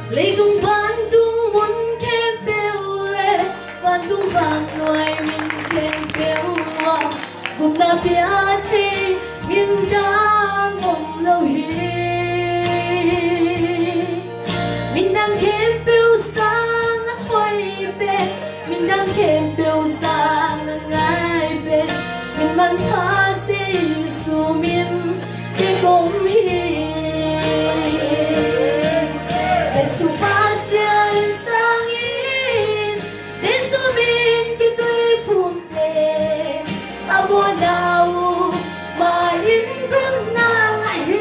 你共萬東滿嘅標咧，萬東萬內面嘅標啊，共那邊天面當夢流氣，面當嘅標生開別，面當嘅標生愛別，面萬他是數面嘅公義。Su pasya rin sangin, Jesu min kito'y punte, amo nao main kun nang ahin.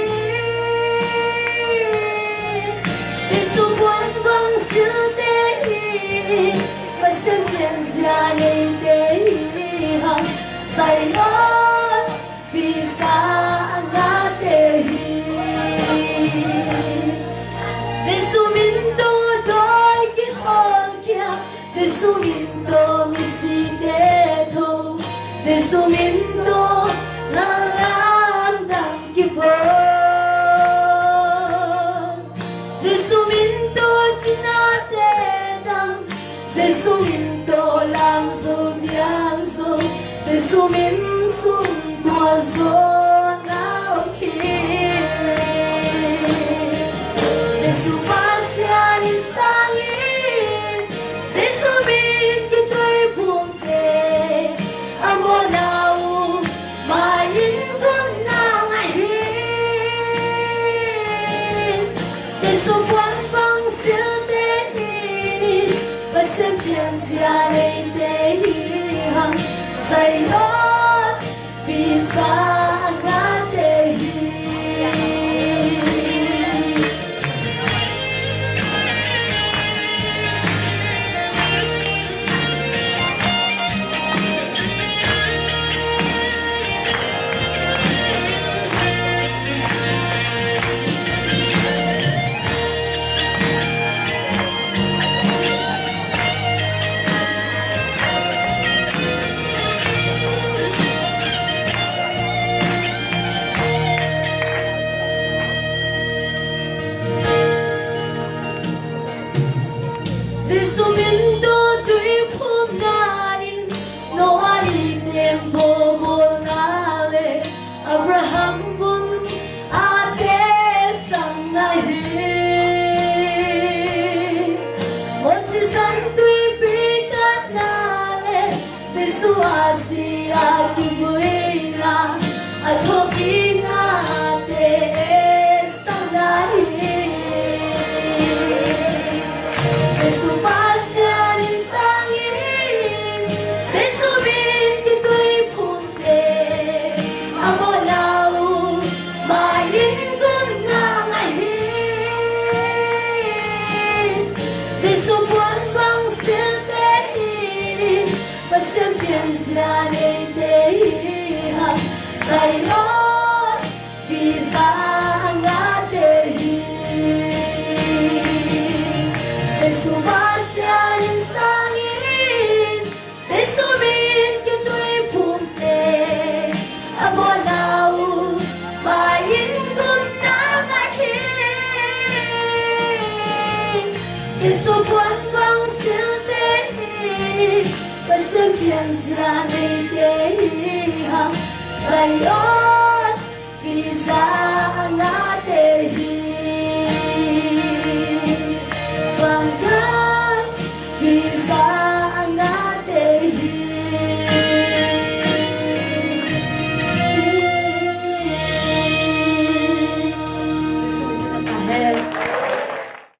Jesu buwan bang siltehin, pasempian siya naidehan, sa'yon bisa natehin. Jesu minto doi ki hol kia, Jesu minto misiteto, Jesu minto nalandang ki bon, Jesu minto chinatedang, Jesu minto lam so diang so, Jesu min sun tua so ngao hi. Jesu pasya rin sangin, Jesu min kito'y punte, amo nao main kun nang ahin. Jesu buwan bang siltehin, pasempian siya naitehihang, sa'yon bisa agatehin. Jesu minto tuy phum nain, no ali tembo bol ngale, Abraham bun ate sang nahi. Moses ang tuy bigat nale, Jesu asia kibuina, at hokin ate sang nahi. Jesu pasya rin sangin, Jesu min kito'y punte, amo nao main kun nang ahin. Jesu buwan bang siltehin, pasempian siya naitehihang, sa'yon bisa angatehin. Jesu pasya rin sangin, Jesu min kito'y punte, amo nao main kun nang ahin. Jesu buwan bang siltehin, pasempian siya naitehihang, sa'yon bisa natehin. Bisa